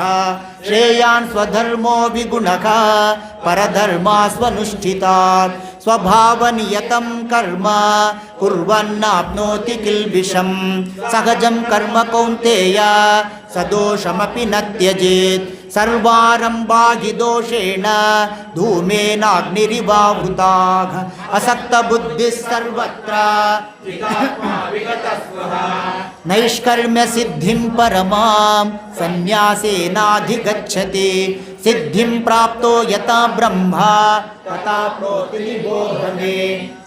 श्रेयान् स्वधर्मो विगुणः परधर्मा स्वनुष्ठितात् स्वभावनियतं कर्म कुर्वन्नाप्नोति किल्बिषं सहजं कर्म कौन्तेय सदोषमपि न त्यजेत् सर्वारम्भा हि दोषेण धूमेनाग्निरिवावृताः असक्तबुद्धिः सर्वत्र नैष्कर्म्यसिद्धिं परमां सन्न्यासेनाधिगच्छति सिद्धिं प्राप्तो यथा ब्रह्मा तथा प्रोतिनिबोधने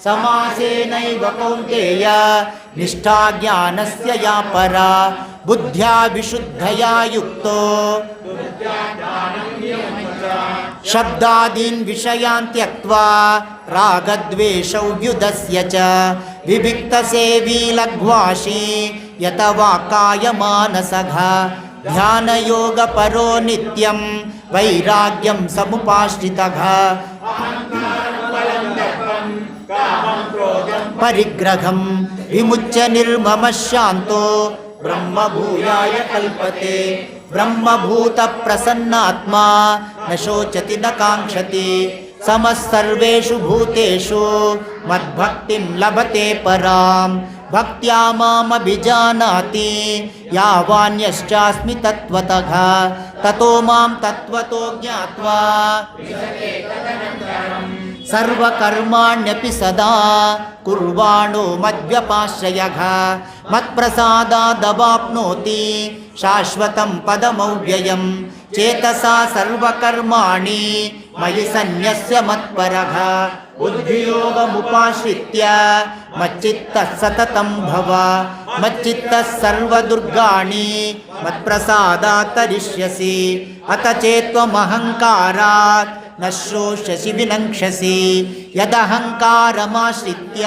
समासेनैव कौन्तेय निष्ठा ज्ञानस्य या परा बुद्ध्या विशुद्धया युक्तो शब्दादीन् विषयान् त्यक्त्वा रागद्वेषौ व्युदस्य च विविक्तसेवी लघ्वाशी यत वाक्कायमानसः ध्यानयोगपरो नित्यं वैराग्यं समुपाश्रितः परिग्रहं विमुच्य निर्ममः शान्तो ब्रह्मभूयाय कल्पते ब्रह्मभूतप्रसन्नात्मा न शोचति न काङ्क्षति समः सर्वेषु भूतेषु मद्भक्तिं लभते परां भक्त्या मामभिजानाति यावान्यश्चास्मि तत्त्वतः ततो मां तत्त्वतो ज्ञात्वा सर्वकर्माण्यपि सदा कुर्वाणो मद्व्यपाश्रयः मत्प्रसादादवाप्नोति शाश्वतं पदमव्ययं चेतसा सर्वकर्माणि मयि सन्न्यस्य मत्परः बुद्धियोगमुपाश्रित्य मच्चित्तः सततं भव मच्चित्तः सर्वदुर्गाणि मत्प्रसादात् तरिष्यसि अथ चेत्त्वमहङ्कारात् न श्रोष्यसि विनङ्क्षसि यदहङ्कारमाश्रित्य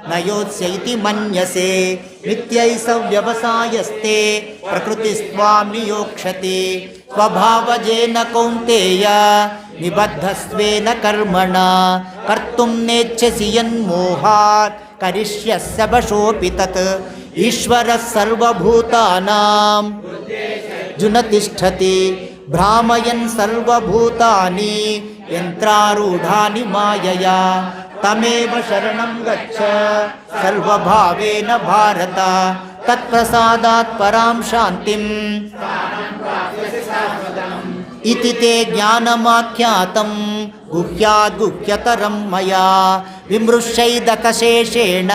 न योत्स्य इति मन्यसे नित्यैष व्यवसायस्ते प्रकृतिस्त्वां नियोक्ष्यति स्वभावजेन कौन्तेय निबद्धस्वेन कर्मणा कर्तुं नेच्छसि यन्मोहात् करिष्यस्य वशोऽपि तत् ईश्वरः सर्वभूतानां जुनतिष्ठति ಭ್ರಾಮಯನ್ ಸರ್ವಭೂತಾನಿ ಯಂತ್ರಾರೂಢಾನಿ ಮಾಯಯಾ ತಮೇವ ಶರಣಂ ಗಚ್ಚ ಸರ್ವಭಾವೇನ ಭಾರತ ತತ್ಪ್ರಸಾದಾತ್ ಪರಾಂ ಶಾಂತಿಂ ಇತಿ ತೇ ಜ್ಞಾನಮಾಖ್ಯಾತಂ ಗುಹ್ಯಾದ್ ಗುಹ್ಯತರಂ ಮಯಾ ವಿಮೃಶ್ಯೈದಕಶೇಷೇಣ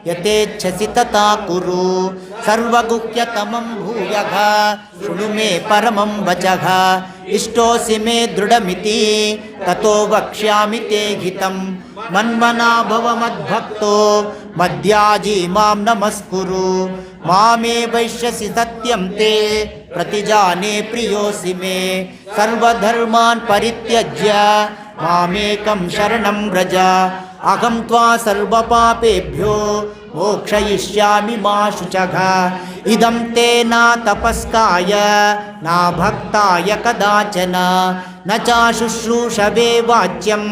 ಯಥೇಚ್ಛಸಿ ತಥಾ ಕುರು ಸರ್ವಗುಹ್ಯತಮಂ ಭೂಯಃ ಶೃಣು ಮೇ ಪರಮಂ ವಚಃ ಇಷ್ಟೋಸಿ ಮೇ ದೃಢಮಿತಿ ತಥೋ ವಕ್ಷ್ಯಾಮಿ ತೇ ಹಿತಂ ಮನ್ಮನಾ ಭವ ಮದ್ಭಕ್ತೋ ಮದ್ಯಾಜಿ ಮಾಂ ನಮಸ್ಕುರು ಮಾಮೇ ವೈಶ್ಯಸಿ ಸತ್ಯಂ ತೇ ಪ್ರತಿಜಾನೆ ಪ್ರಿಯೋಸಿ ಮೇ ಸರ್ವಧರ್ಮಾನ್ ಪರಿತ್ಯಜ್ಯ ಮಾಮೇಕಂ ಶರಣಂ ವ್ರಜ ಅಹಂ ತ್ವಾ ಸರ್ವಪಾಪೇಭ್ಯೋ ಮೋಕ್ಷಯಿಷ್ಯಾಮಿ ಮಾ ಶುಚಃ ಇದಂ ತೇ ನ ತಪಸ್ಕಾಯ ನ ಭಕ್ತಾಯ ಕದಾಚನ ನ ಚ ಶುಶ್ರೂಷವೇ ವಾಚ್ಯಂ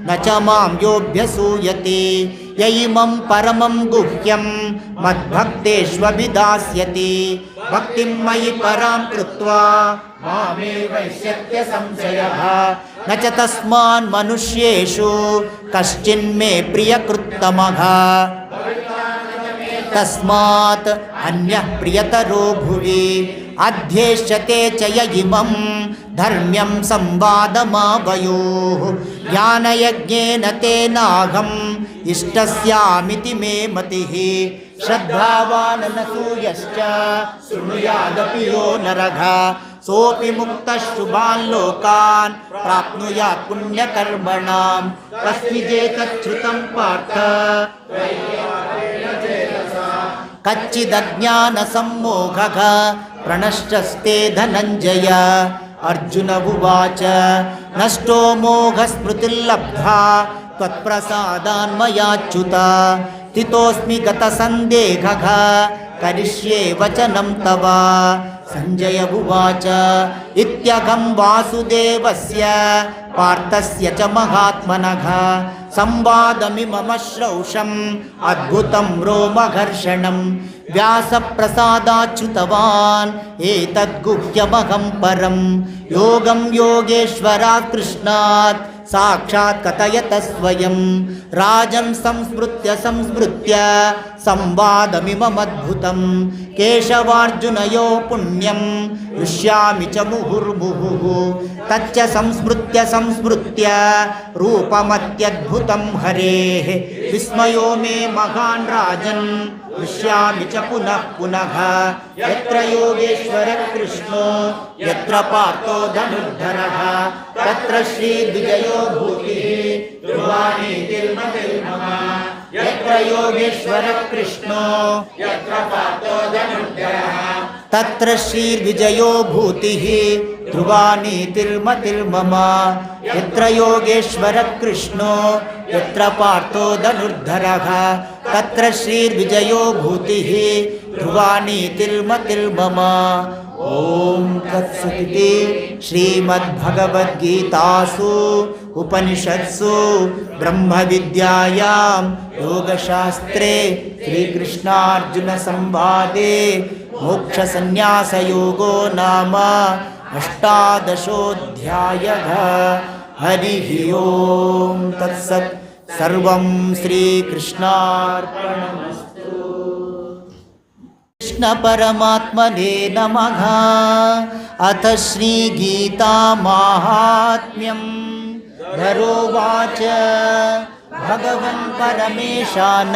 ನ ಚ ಮಾಂ ಯೋಭ್ಯಸೂಯತೆ ಯ ಇಮಂ ಪರಮಂ ಗುಹ್ಯಂ ಮದ್ಭಕ್ತೇಷ್ವಭಿದಾಸ್ಯತಿ ಭಕ್ತಿಂ ಮಯಿ ಪರಾಂ ಕೃತ್ವಾ ಮಾಮೇ ವೈಶ್ಯತ್ಯ ಸಂಶಯಃ ನ ಚ ತಸ್ಮಾನ್ ಮನುಷ್ಯೇಷು ಕಶ್ಚಿನ್ಮೇ ಪ್ರಿಯಕೃತ್ತಮಃ ತಸ್ಮಾತ್ ಅನ್ಯಃ ಪ್ರಿಯತರೋ ಭುವಿ ಅಧ್ಯೇಷ್ಯತೆ ಚ ಯ ಇಮಂ ಧರ್ಮ್ಯಂ ಸಂವಾದಮಾವಯೋಃ ಜ್ಞಾನಯಜ್ಞೇನ ತೇನಾಹಂ ಇಷ್ಟಸ್ಯಾಮಿತಿ ಮೇ ಮತಿಃ ಶ್ರದ್ಧಾವಾನ್ ಅನಸೂಯಶ್ಚ ಶೃಣುಯಾದಪಿ ಯೋ ನರಃ ಸೋಪಿ ಮುಕ್ತಃ ಶುಭಾನ್ ಲೋಕಾನ್ ಪ್ರಾಪ್ನುಯಾತ್ ಪುಣ್ಯಕರ್ಮಣಾಂ ಕಸ್ಮಿದೇತಚ್ಛ್ರುತಂ ಪಾರ್ಥ್ ಕಚ್ಚಿದಜ್ಞಾನ ಸಮ್ಮೋಹಃ ಪ್ರಣಶ್ಚಸ್ತೆ ಧನಂಜಯ ಅರ್ಜುನ ಉವಾಚ ನಷ್ಟೋ ಮೋಘ ಸ್ಮೃತಿರ್ಲಬ್ಧಾ ತ್ವತ್ಪ್ರಸಾದಾನ್ಮಯಾಚ್ಯುತ ಸ್ಥಿತೋಸ್ಮಿ ಗತಸಂದೇಹಃ ಕರಿಷ್ಯೆ ವಚನಂ ತವ ಸಂಜಯ ಉವಾಚ ಇತ್ಯಹಂ ವಾಸುದೇವಸ್ಯ ಪಾರ್ಥಸ್ಯ ಚ ಮಹಾತ್ಮನಃ ಸಂವಾದಮಿಮಮ ಶ್ರೌಷಂ ಅದ್ಭುತಂ ರೋಮಘರ್ಷಣಂ ವ್ಯಾಸಪ್ರಸಾದಾಚ್ಯುತವಾನ್ ಏತದ್ಗುಹ್ಯಮಹಂ ಪರಂ ಯೋಗಂ ಯೋಗೇಶ್ವರಾತ್ ಕೃಷ್ಣಾತ್ ಸಾಕ್ಷಾತ್ ಕಥಯತ ಸ್ವಯಂ ರಾಜನ್ ಸಂಸ್ಮೃತ್ಯ ಸಂವಾದಮಿಮಮದ್ಭುತಂ ಕೇಶವಾರ್ಜುನಯೋ ಪುಣ್ಯಂ ಹೃಷ್ಯಾಮಿ ಚ ಮುಹುರ್ಮುಹುಃ ತಚ್ಚ ಸಂಸ್ಮೃತ್ಯ ರೂಪಮತ್ಯದ್ಭುತಂ ಹರೇಃ ವಿಸ್ಮಯೋ ಮೇ ಮಹಾನ್ ರಾಜನ್ ಹೃಷ್ಯಾಮಿ ಚ ಪುನಃ ಪುನಃ ಯತ್ರ ಯೋಗೇಶ್ವರ ಕೃಷ್ಣೋ ಯತ್ರ ಪಾರ್ಥೋ ಧನುರ್ಧರಃ ತತ್ರ ಶ್ರೀ ವಿಜಯೋ ಭೂತಿಃ ಧ್ರುವಾನೀತಿರ್ಮತಿರ್ಮಮ ಯತ್ರ ಯೋಗೇಶ್ವರ ಕೃಷ್ಣೋ ಯತ್ರ ಪಾರ್ಥೋ ಧನುರ್ಧರಃ ತತ್ರ ಶ್ರೀ ವಿಜಯೋ ಭೂತಿಃ ಧ್ರುವಾನೀತಿರ್ಮತಿರ್ಮಮ ಯತ್ರ ಯೋಗೇಶ್ವರ ಕೃಷ್ಣೋ ಯತ್ರ ಪಾರ್ಥೋ ಧನುರ್ಧರಃ ತತ್ರ ಶ್ರೀ ವಿಜಯೋ ಭೂತಿಃ ಧ್ರುವಾನೀತಿರ್ಮತಿರ್ಮಮ ಓಂ ತತ್ಸದಿತಿ ಶ್ರೀಮದ್ಭಗವದ್ಗೀತಾಸು ಉಪನಿಷತ್ಸು ಬ್ರಹ್ಮವಿದ್ಯಾಯಾಂ ಯೋಗಶಾಸ್ತ್ರೇ ಶ್ರೀಕೃಷ್ಣಾರ್ಜುನ ಸಂವಾದೇ ಮೋಕ್ಷಸನ್ಯಾಸಯೋಗೋ ನಾಮ ಅಷ್ಟಾದಶೋಧ್ಯಾಯಃ ಹರಿಃ ಓಂ ತತ್ಸತ್ ಸರ್ವಂ ಶ್ರೀಕೃಷ್ಣಾರ್ಪಣಮಸ್ತು. ಕೃಷ್ಣ ಪರಮಾತ್ಮನೇ ನಮಃ. ಅಥ ಶ್ರೀ ಗೀತಾ ಮಾಹಾತ್ಮ್ಯಂ ಧರೋವಾಚ ಭಗವನ್ ಪರಮೇಶಾನ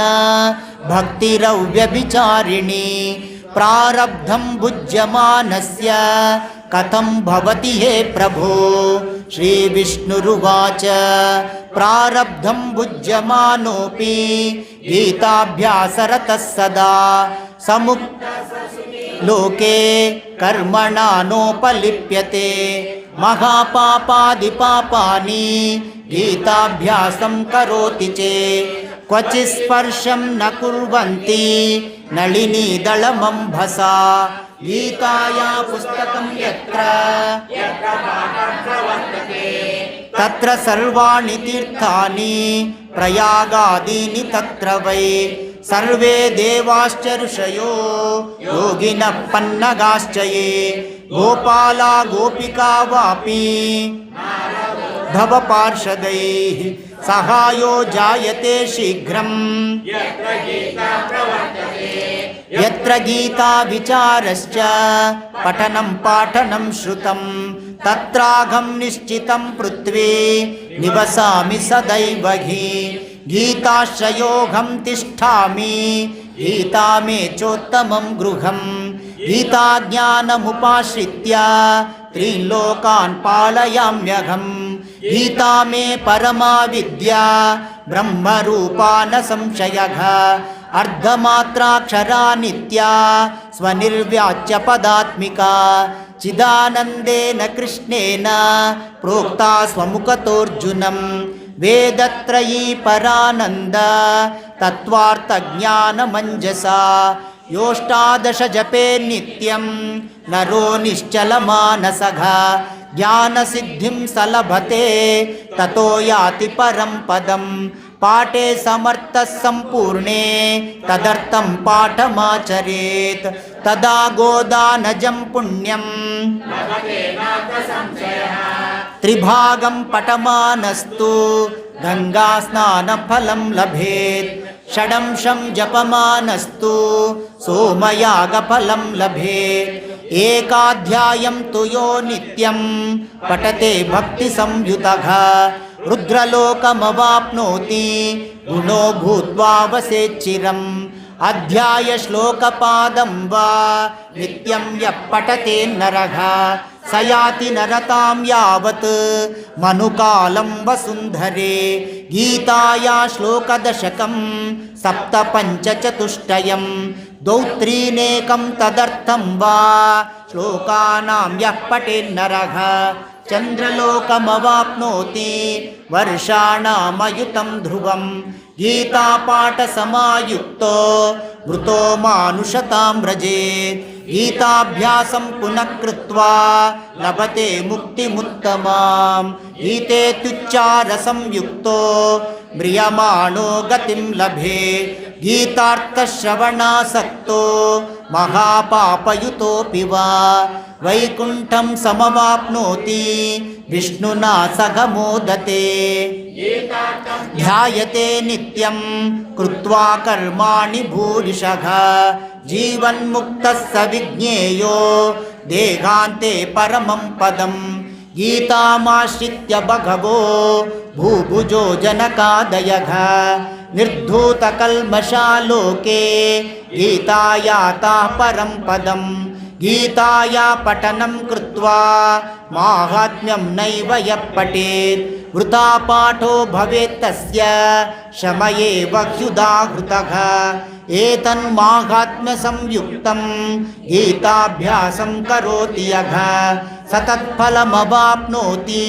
ಭಕ್ತಿರವ್ಯಭಿಚಾರಿಣಿ ಪ್ರಾರಬ್ಧಂ ಭುಜ್ಯಮಾನಸ್ಯ ಕಥಂ ಭವತಿ ಹೇ ಪ್ರಭೋ. ಶ್ರೀ ವಿಷ್ಣುರುವಾಚ ಪ್ರಾರಬ್ಧಂ ಭುಜ್ಯಮಾನೋಪಿ ಗೀತಾಭ್ಯಾಸರತಃ ಸದಾ ಸಮುಕ್ತ ಲೋಕೆ ಕರ್ಮಣಾ ನೋಪಲಿಪ್ಯತೆ ಮಹಾಪಾಪಾದಿಪಾಪಾನಿ ಗೀತಾಭ್ಯಾಸಂ ಕರೋತಿ ಚೇತ್ ಕ್ವಚಿತ್ ಸ್ಪರ್ಶಂ ನ ಕುರ್ವಂತಿ ನಳಿನಿ ದಳಮಂಭಸಾ. ಗೀತಾಯಾ ಪುಸ್ತಕಂ ಯತ್ರ ತತ್ರ ಸರ್ವಾಣಿ ತೀರ್ಥಾನಿ ಪ್ರಯಾಗಾದೀನಿ ತತ್ರ ವೈ सर्वे देवाश्च ऋषयो योगिनः पन्नगाश्च ये गोपाला गोपिका वापि भवपार्षदैः सहायो जायते शीघ्रम् यत्र गीता विचारश्च पठनं पाठनं श्रुतं तत्राहं निश्चितं पृथ्वी निवसामि सदैव हि गीताश्रयोऽहं तिष्ठामि गीता मे चोत्तमं गृहम् गीताज्ञानमुपाश्रित्य त्रीन् लोकान् पालयाम्यहम् गीता मे परमा विद्या ब्रह्मरूपा न संशयः अर्धमात्राक्षरा नित्या स्वनिर्व्याच्य पदात्मिका चिदानन्देन कृष्णेन प्रोक्ता स्वमुखतोऽर्जुनं वेदत्रयी परानन्द तत्त्वार्थज्ञानमञ्जसा योष्टादश जपे नित्यं नरो निश्चलमानसः ज्ञानसिद्धिं सलभते ततो याति परं पदं पाठे समर्थः सम्पूर्णे तदर्थं पाठमाचरेत् तदा गोदानजं पुण्यं त्रिभागं पठमानस्तु गङ्गास्नानफलं लभेत् षडंशं जपमानस्तु सोमयागफलं लभेत् एकाध्यायं तु यो नित्यं पठते भक्तिसंयुतः रुद्रलोकमवाप्नोति गुणो भूत्वा वसेच्चिरम् अध्यायश्लोकपादं वा नित्यं यः पठते नरः स याति नरतां यावत् मनुकालं वसुन्धरे गीताया श्लोकदशकं सप्तपञ्चचतुष्टयं द्वौ-त्रीनेकं तदर्थं वा श्लोकानां यः पठेन्नरः चन्द्रलोकमवाप्नोति वर्षाणामयुतं ध्रुवं गीतापाठसमायुक्तो मृतो मानुषतां व्रजेत् गीताभ्यासं पुनः कृत्वा लभते मुक्तिमुत्तमां गीतेत्युच्चारसंयुक्तो म्रियमाणो गतिं लभेत् गीतार्थश्रवणासक्तो महापापयुतोऽपि वा वैकुण्ठं समवाप्नोति विष्णुना सह मोदते ध्यायते नित्यं कृत्वा कर्माणि भूरिशः जीवन्मुक्तः स विज्ञेयो देहान्ते परमं पदं गीतामाश्रित्य बहवो भूभुजो जनकादयः निर्धूतकल्मषा लोके गीतायाताः परं पदं गीताया पठनं कृत्वा माहात्म्यं नैव यः पठेत् वृथा पाठो भवेत् तस्य शमयेव ह्युदाहृतः एतन्माहात्म्यसंयुक्तं गीताभ्यासं करोति यः स तत्फलमवाप्नोति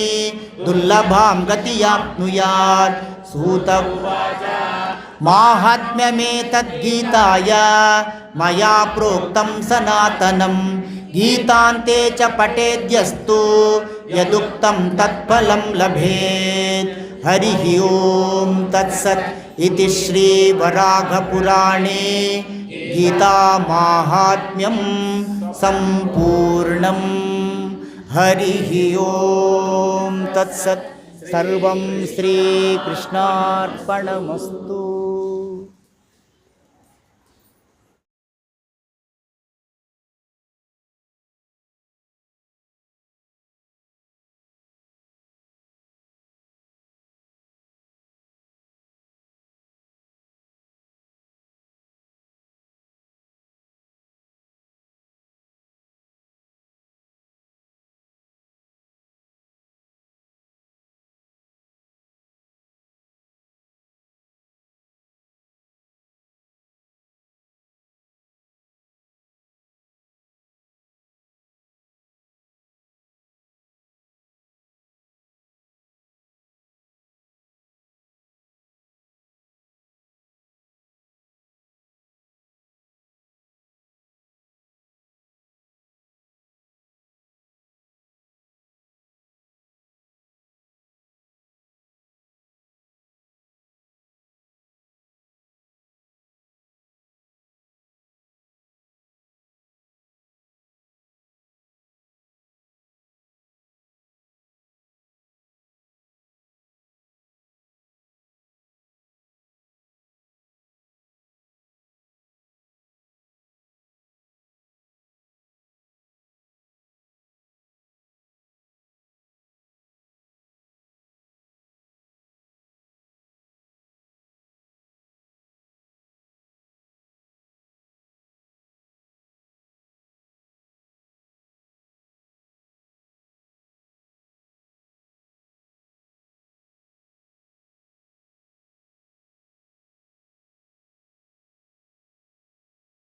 दुर्लभां गतियाप्नुयात् सूत उवाच माहात्म्यमेतद्गीताया मया प्रोक्तं सनातनं गीतान्ते च पठेद्यस्तु यदुक्तं तत्फलं लभेत् हरिः ओं तत्सत् इति श्रीवराहपुराणे गीतामाहात्म्यं सम्पूर्णं हरिः ओं तत्सत् सर्वं श्रीकृष्णार्पणमस्तु।